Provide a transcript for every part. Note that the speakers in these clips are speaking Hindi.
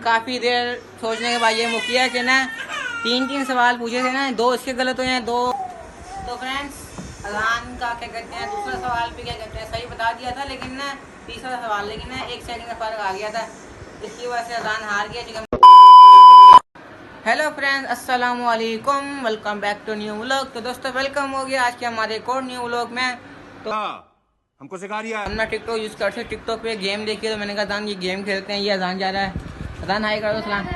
काफ़ी देर सोचने के बाद ये मुकिया कि ना 3 सवाल पूछे थे ना, 2 इसके गलत हुए हैं, 2 तो फ्रेंड्स अजान का क्या कहते हैं दूसरा सवाल भी क्या कहते हैं सही बता दिया था, लेकिन ना तीसरा सवाल लेकिन ना 1 सेकंड का फ़र्क आ गया था, इसकी वजह से अजान हार गया। हेलो फ्रेंड्स, अस्सलाम वालेकुम, welcome back to new vlog. तो दोस्तों वेलकम हो गया आज के हमारे एक और न्यू व्लॉग में। तो हमको सिखा रही है। हम ना टिकटॉक यूज़ करते हैं, टिकटॉक पे गेम देखिए, तो मैंने कहा अजान ये गेम खेलते हैं। ये अजान जा रहा है, अजान हाई कर दो सलाम।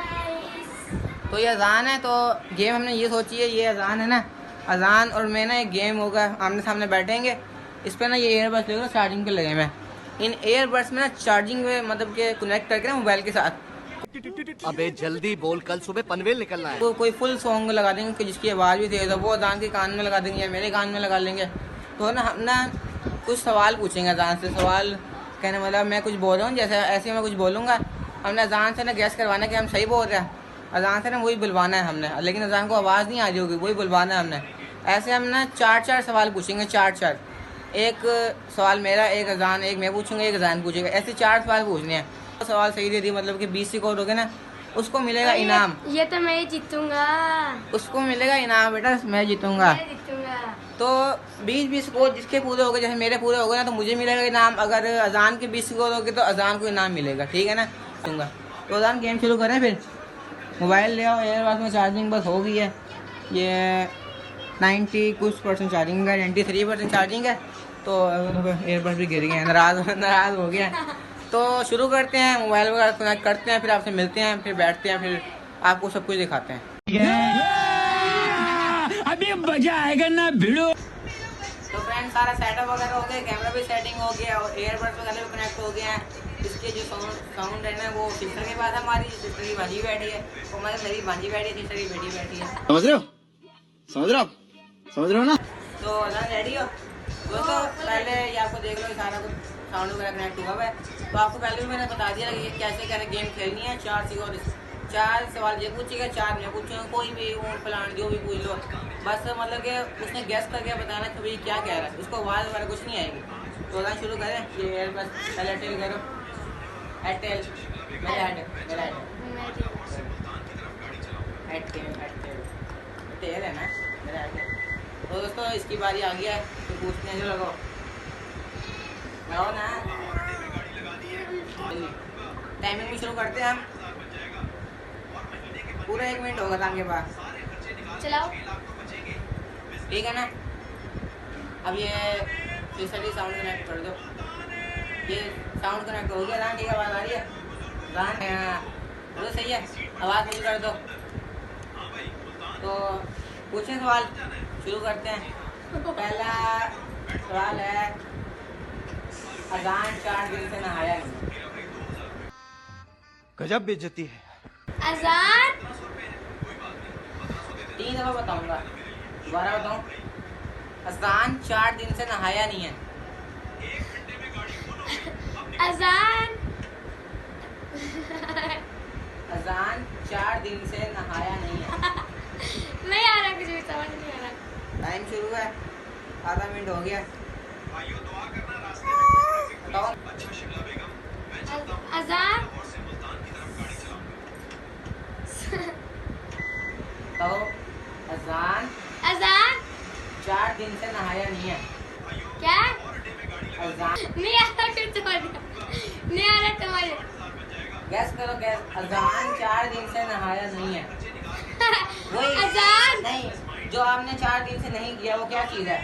तो ये अजान है, तो गेम हमने ये सोची है, ये अजान है ना, अजान और मैं ना एक गेम होगा, आमने सामने बैठेंगे, इस पर ना ये एयरबड्स लेकर चार्जिंग पे लगे मैं, इन एयरबड्स में ना चार्जिंग में मतलब के कनेक्ट करके ना मोबाइल के साथ अबे जल्दी बोल, कल सुबह पनवेल निकलना है। तो कोई फुल सॉन्ग लगा देंगे कि जिसकी आवाज़ भी तेज़ हो, वो अजान के कान में लगा देंगे या मेरे कान में लगा लेंगे। तो ना हम ना कुछ सवाल पूछेंगे अजान से, सवाल कहने मतलब मैं कुछ बोल रहा हूँ जैसे ऐसे मैं कुछ बोलूँगा, हमने अजान से ना गैस करवाना कि हम सही बोल रहे हैं, अजान से ना वही बुलवाना है हमने, लेकिन अजान को आवाज़ नहीं आ रही होगी, वही बुलवाना है हमने। ऐसे हम ना 4 सवाल पूछेंगे, 4 एक सवाल मेरा, एक अजान, एक मैं पूछूंगा, एक अजान पूछेगा, ऐसे 4 सवाल पूछने हैं। तो सवाल सही दे दी मतलब कि 20 स्कोर हो गए ना, उसको मिलेगा इनाम। ये तो मैं ही जीतूंगा, उसको मिलेगा इनाम बेटा, मैं जीतूंगा। तो 20 स्कोर जिसके पूरे हो गए, जैसे मेरे पूरे हो गए ना, तो मुझे मिलेगा इनाम। अगर अजान के 20 स्कोर हो गए तो अजान को इनाम मिलेगा, ठीक है ना। दूंगा तो अजान गेम शुरू करें फिर। मोबाइल ले आओ, एयरबड्स में चार्जिंग बस हो गई है, ये 90 कुछ % चार्जिंग है, 93% चार्जिंग है। तो एयरबड्स भी गिर गए हैं, नाराज़ हो गया। तो शुरू करते हैं, मोबाइल वगैरह कनेक्ट करते हैं, फिर आपसे मिलते हैं, फिर बैठते हैं, फिर आपको सब कुछ दिखाते हैं। अभी मजा आएगा ना भिड़ो। तो फ्रेंड सारा सेटअप वगैरह हो गया, कैमरा भी सेटिंग हो गया और एयरबड्स वगैरह भी कनेक्ट हो गए हैं। इसके जो साउंड है ना वो सिस्टर के पास, हमारी सिस्टर की भांजी बैठी है, तो हमारी मेरी भांजी बैठी है, सिस्टर की बेटी बैठी है। समझ रहे हो, समझ रहे हो ना। तो अजान रेडी हो दोस्तों, पहले ये आपको देख लो सारा कुछ साउंड वगैरह कनेक्ट हुआ है। तो आपको पहले भी मैंने बता दिया कि कैसे कैसे गेम खेलनी है। 4 सवाल ये पूछेगा, 4 मैं पूछूंगा, कोई भी ऊँट प्लांट जो भी पूछ लो, बस मतलब कि उसने गैस करके बताना कि भाई क्या कह रहा है, उसको आवाज़ वगैरह कुछ नहीं आएगी। तो अजान शुरू करें। ये बस पहले टेल करो, एयरटेल मेरा टेल है ना मेरा एयरटेल। तो दोस्तों इसकी बारी आ गया है, तो पूछने जो लगाओ ना, टाइमिंग भी शुरू करते हैं हम। पूरा 1 मिनट होगा आपके पास, चलाओ। ठीक है ना। अब ये फिर साउंड कनेक्ट कर दो, ये साउंड कनेक्ट हो गया ना, ठीक है, आवाज़ आ रही है तो सही है, आवाज़ पूरी कर दो। तो पूछें सवाल, शुरू करते हैं। पहला सवाल है, अजान 4 दिन से नहाया नहीं। गजब बेइज्जती है। अजान 3 दफ़ा बताऊंगा, दोबारा बताऊं, अजान 4 दिन से नहाया नहीं है। अजान अजान 4 दिन से नहाया नहीं है। नहीं आ रहा, कुछ भी समझ नहीं आ रहा। टाइम शुरू है, आधा मिनट हो गया। बताओ अजान बताओ, अजान अजान 4 दिन से नहाया नहीं है। क्या? अजान नहीं आ रहा, कुछ समझ नहीं आ रहा तुम्हारे। गैस करो, गैस। अजान 4 दिन से नहाया नहीं है। वही अजान नहीं, जो आपने 4 दिन से नहीं किया वो क्या चीज़ है?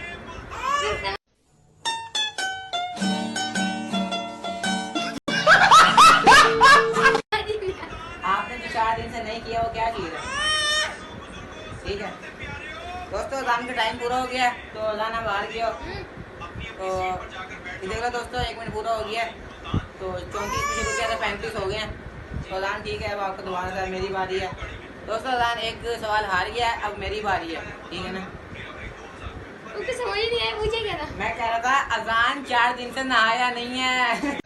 आपने जो 4 दिन से नहीं किया वो क्या चीज़ है? ठीक है दोस्तों, अजान का टाइम पूरा हो गया, तो अजान आप बाहर गया। तो ये देख लो दोस्तों, 1 मिनट पूरा हो गया, तो 34 में शुरू किया था, 35 हो गए हैं। तो अजान ठीक है, अब आपको दोबारा से मेरी बारी है दोस्तों। अजान एक सवाल हार गया, अब मेरी बारी है, ठीक है ना। उनको समझ ही नहीं आया, मुझे क्या था। मैं कह रहा था अजान 4 दिन से नहाया नहीं है।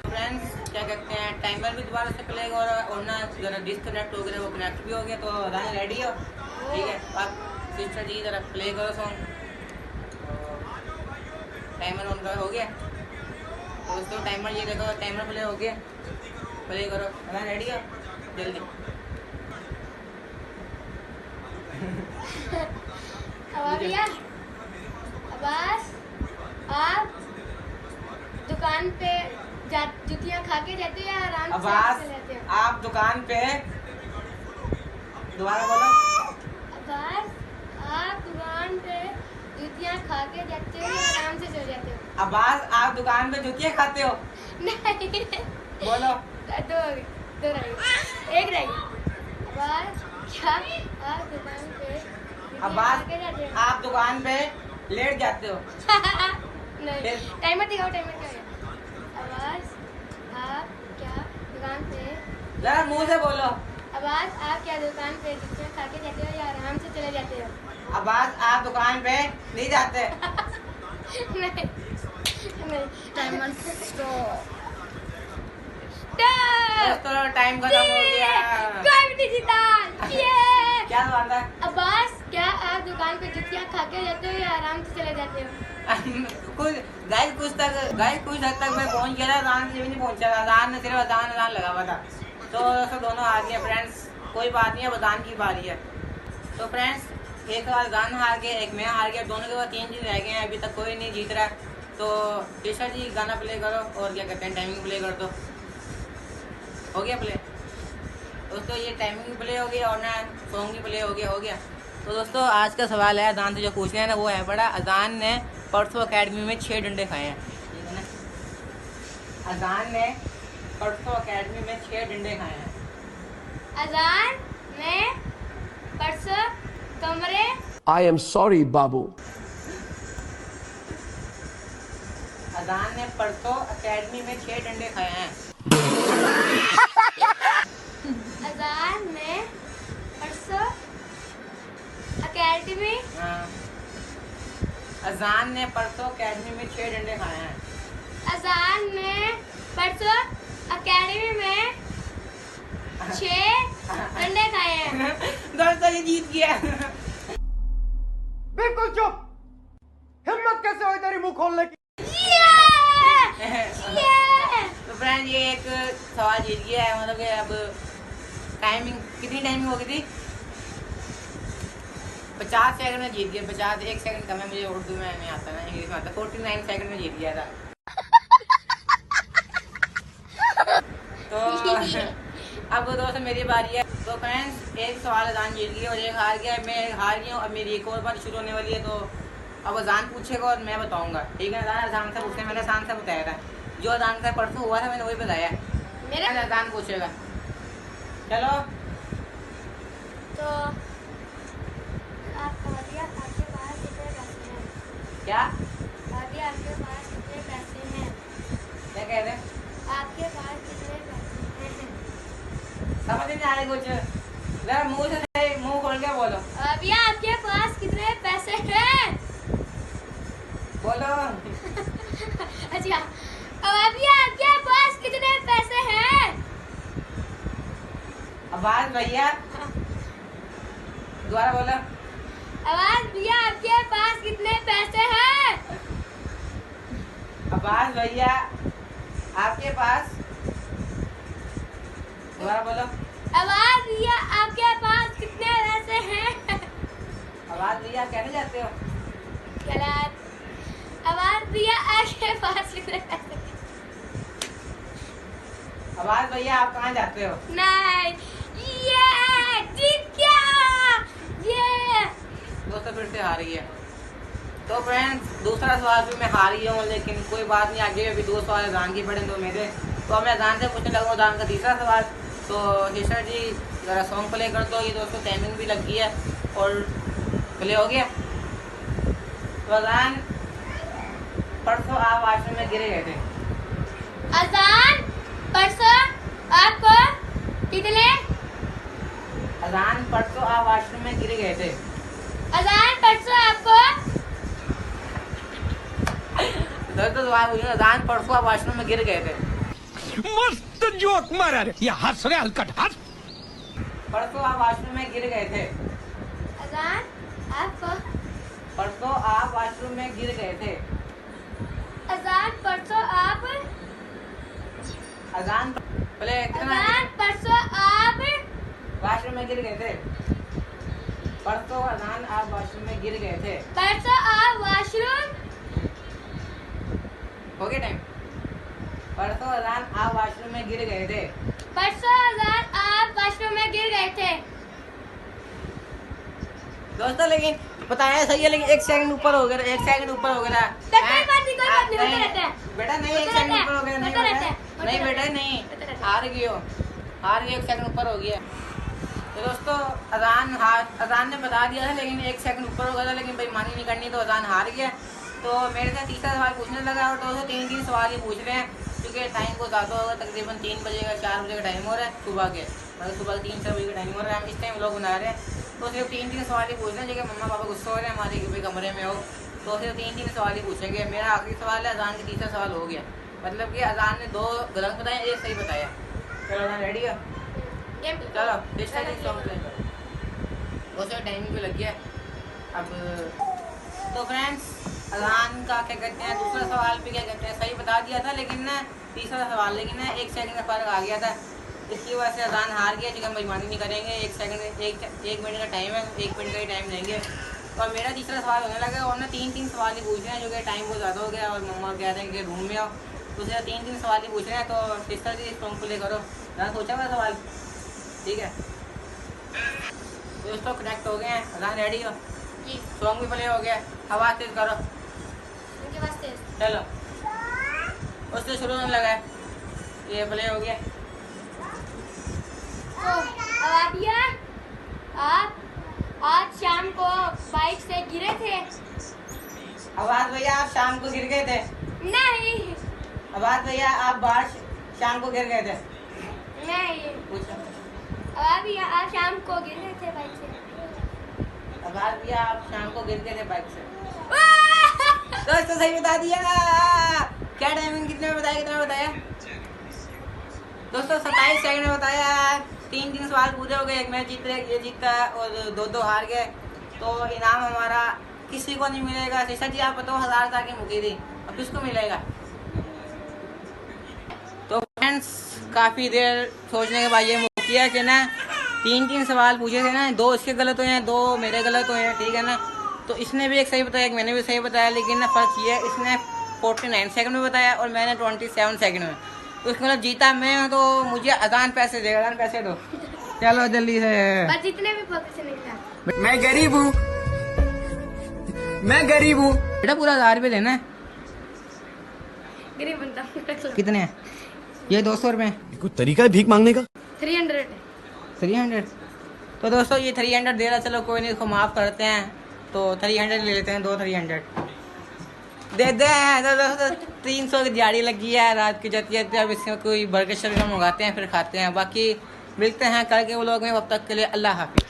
फ्रेंड्स क्या कहते हैं, टाइमर भी दोबारा से प्लेगा और ना जरा डिस्कनेक्ट हो गया, वो कनेक्ट भी हो गया। तो अजान रेडी हो, ठीक है, आप सिस्टर जी जरा प्ले करो सॉन्ग। टाइमर ऑन करो, हो गया दोस्तों। टाइमर ये देखो, टाइमर प्ले हो गया, प्ले करो। अजान रेडी हो, जल्दी। अब भैया अब्बास आप दुकान पे जुतियाँ खा के जाते हो या आराम से अब्बास चले जाते हो? आप दुकान पे, दोबारा बोलो। अब्बास आप दुकान पे जुतियाँ खा के जाते हो या आराम से चले जाते हो? अब्बास आप दुकान पे जूतियाँ खाते हो? नहीं, बोलो। दो रह गई, एक रह गई। अब्बास क्या आप दुकान पे जुतियाँ अब्बास खा के जाते हो? आप दुकान पे लेट जाते हो? नहीं, टाइमर दिखाओ, टाइमर क्या है? आवाज आप क्या दुकान पे, जरा मुंह से बोलो। आवाज आप क्या दुकान पे जुतियाँ खा के जाते हो या आराम से चले जाते हो? अब्बास आप दुकान पे नहीं जाते? नहीं नहीं, टाइमर स्टॉप। दोस्तों टाइम खत्म हो गया। कोई भी नहीं जीता। ये क्या बात है? अब्बास क्या आप दुकान पे जुतियाँ खा के जाते हो या आराम से चले जाते हो? कुछ कुछ हद तक मैं पहुंच गया था, अजान से भी नहीं पहुंचा था। अजान ने सिर्फ अजान लगा हुआ था। तो दोनों आ गए फ्रेंड्स, कोई बात नहीं, अब अजान की बारी है। तो फ्रेंड्स एक बार अजान हार गए, एक मैं हार गया, दोनों के बाद 3 चीज रह गए हैं, अभी तक कोई नहीं जीत रहा। तो केशर जी गाना प्ले करो, और क्या कहते हैं टाइमिंग प्ले कर दो। हो गया प्ले दोस्तों, ये टाइमिंग प्ले हो गया और ना सॉन्ग भी प्ले हो गया। तो दोस्तों आज का सवाल है, अजान से जो पूछना है ना वो है बड़ा, अजान ने परसों अकेडमी में 6 डंडे खाए हैं, ठीक है ना। अजान ने परसों अकेडमी में 6 डंडे खाए हैं। अजान में परसों कमरे आई एम सॉरी बाबू। अजान ने परसों अकेडमी में 6 डंडे खाए हैं। अजान में परसों अकेडमी हाँ। अजान ने परसों अकेडमी में 6 डंडे खाए हैं। अजान में परसों अकेडमी में 6 अंडे खाए हैं। दोस्तों ये जीत गया। बिल्कुल चुप, हिम्मत कैसे हुई तेरी मुंह खोलने की? तो फ्रेंड ये एक सवाल जीत गया है, मतलब कि अब टाइमिंग कितनी टाइमिंग हो गई थी? 50 सेकंड में जीत गया। 50, 1 सेकंड कम है, मुझे उर्दू में नहीं आता ना, इंग्लिश में आता। 49 सेकंड में जीत गया था। तो अब दोस्तों मेरी बारी है। तो फ्रेंड्स एक सवाल अजान जीत गया और एक हार गया, मैं हार गया हूँ। अब मेरी एक और बार शुरू होने वाली है, तो अब अजान पूछेगा और मैं बताऊंगा, ठीक है। अजान से पूछने, मैंने अजान से बताया था, जो अजान का परसों हुआ था मैंने वही बताया। मेरा अजान पूछेगा, चलो। तो आप भाभिया आपके पास कितने पैसे हैं? क्या भाभिया आपके पास कितने पैसे हैं? क्या कह रहे हैं? आपके पास कितने पैसे हैं? समझ नहीं आ रही कुछ, जरा मुंह खोल के बोलो। भाभिया आपके पास कितने पैसे हैं? बोलो। अच्छा, भाभिया आपके पास कितने पैसे हैं? आवाज भैया दोबारा बोलो। आवाज भैया आपके पास कितने पैसे हैं? आवाज भैया आपके पास, दोबारा बोलो। आवाज भैया आपके पास कितने पैसे हैं? आवाज भैया आप कहने जाते हो? गलत। आवाज भैया आपके पास कितने पैसे हैं? आवाज भैया आप कहाँ जाते हो? नहीं, ये जीत गया, ये दोस्तों फिर से हार गई है। तो फ्रेंड्स दूसरा सवाल भी मैं हार गया हूँ, लेकिन कोई बात नहीं, आगे अभी 2 सवाल अजान के पड़े तो मेरे। तो मैं अजान से पूछने लगा अजान का तीसरा सवाल। तो केशर जी ज़रा सॉन्ग प्ले कर दो। ये दोस्तों टाइमिंग भी लग गई है और प्ले हो गया। तो अजान परसों आप वाशरूम में गिरे गए थे। अजान परसों आपको कितने? अजान परसों आप वाशरूम में गिर गए थे। अजान परसों आपको दोस्तों अजान परसों आप वाशरूम में गिर गए थे। मस्त जोक मारा रे, ये हंस रहे हलकट हंस। परसों आप वाशरूम में गिर गए थे। अजान आपको परसों आप वाशरूम में गिर गए थे। गिर गए थे। परसों अजान आप वॉशरूम में गिर गए थे। परसों आप वॉशरूम हो गया टाइम। परसों अजान आप वॉशरूम में गिर गए थे। परसों अजान आप वॉशरूम में गिर गए थे। दोस्तों लेकिन बताया सही है, लेकिन 1 सेकंड ऊपर हो गया, 1 सेकंड ऊपर हो गया। कोई बात नहीं होता रहता है। बेटा नहीं, 1 होता सेकंड रहता है, ऊपर हो गया। नहीं होता रहता है, बेटा, होता नहीं रहता बेटा है, नहीं, होता रहता है। हार गई हो, हार गई, 1 सेकंड ऊपर हो गया। तो दोस्तों अजान ने बता दिया था, लेकिन 1 सेकंड ऊपर हो गया था, लेकिन बेईमानी नहीं करनी, तो अजान हार गया। तो मेरे से तीसरा सवाल पूछने लगा और दोस्तों 3 सवाल ही पूछ रहे हैं, क्योंकि टाइम को ज़्यादा होगा, तकरीबन 3 बजे का 4 बजे का टाइम हो रहा है सुबह के, मतलब सुबह 3-4 बजे का टाइम हो रहा है। हम इस टाइम लोग बना रहे हैं, तो सिर्फ 3 सवाल ही पूछ रहे हैं, जो कि मम्मा पापा गुस्सा हो रहे हैं हमारे कि भाई कमरे में हो, तो सिर्फ 3 सवाल ही पूछेंगे। मेरा आखिरी सवाल है, अजान का तीसरा सवाल हो गया, मतलब कि अजान ने 2 गलत बताए, 1 सही बताया। चलो अजान रेडी है, चलो उसे टाइमिंग पे लग गया। अब तो फ्रेंड्स अजान का क्या कहते हैं, दूसरा सवाल भी क्या कहते हैं सही बता दिया था, लेकिन ना तीसरा सवाल लेकिन ना 1 सेकंड का फ़र्क आ गया था, इसकी वजह से अजान हार गया। क्योंकि हम बेईमानी नहीं करेंगे, 1 मिनट का टाइम है, 1 मिनट का ही टाइम लेंगे। और मेरा तीसरा सवाल होने लगा और ना 3 सवाल ही पूछ रहे हैं, जो कि टाइम बहुत ज़्यादा हो गया और मम्मा कह रहे हैं कि रूम में आओ, तो सिर्फ 3 सवाल ही पूछ रहे हैं। तो सिस्टर जी सॉन्ग प्ले करो, ज़्यादा सोचा हुआ सवाल, ठीक है। दोस्तों कनेक्ट हो गए हैं, अजान रेडी हो, जी सॉन्ग भी प्ले हो गया, आवाज़ तेज करो, उनके पास थे। चलो उससे शुरू होने लगा है, ये प्ले हो गया। तो अवाबिया, आप आज शाम को बाइक से गिरे थे? आवाज़ भैया आप शाम को गिर गए थे। नहीं आवाज़ भैया आप बाहर शाम को गिर गए थे। नहीं। पूछो अवाबिया, आप शाम को गिर गए थे बाइक से? आवाज़ भैया आप शाम को गिर गए थे बाइक से। दोस्तों सही बता दिया। क्या टाइमिंग कितने में बताया, कितना बताया दोस्तों? 27 सेकंड में बताया। 3 सवाल पूरे हो गए, एक मैच जीत रहे, ये जीता और 2 हार गए। तो इनाम हमारा किसी को नहीं मिलेगा। शिक्षा जी आप बताओ, 1000 था कि मुकी थी, अब किसको मिलेगा? तो फ्रेंड्स काफ़ी देर सोचने के बाद ये मुकिया कि ना 3 सवाल पूछे थे ना, 2 इसके गलत हुए हैं, 2 मेरे गलत हुए हैं, ठीक है ना। तो इसने भी एक सही बताया, एक मैंने भी सही बताया, लेकिन ना फर्क ये है इसने 49 सेकंड में बताया और मैंने 27 सेकंड में। तो इसका मतलब जीता मैं, तो मुझे अजान पैसे देगा, अजान पैसे दो। चलो जल्दी से। बस जितने भी पता से निकला। मैं गरीब हूँ, मैं गरीब हूँ बेटा, पूरा 1000 रुपये देना है। गरीब बनता हूँ। कितने हैं ये? 200 रुपये। कोई तरीका है भीख मांगने का? 300। 300। तो दोस्तों ये 300 दे रहा, चलो कोई नहीं, इसको माफ़ करते हैं। तो 300 ले लेते हैं, 2 300 दे दे। तो दोस्तों 300 की दिहाड़ी लगी है रात की जाती है, अब इसमें कोई बर्गर शर्गर मंगाते हैं, फिर खाते हैं। बाकी मिलते हैं कल के व्लॉग में, तब तक के लिए अल्लाह हाफिज़।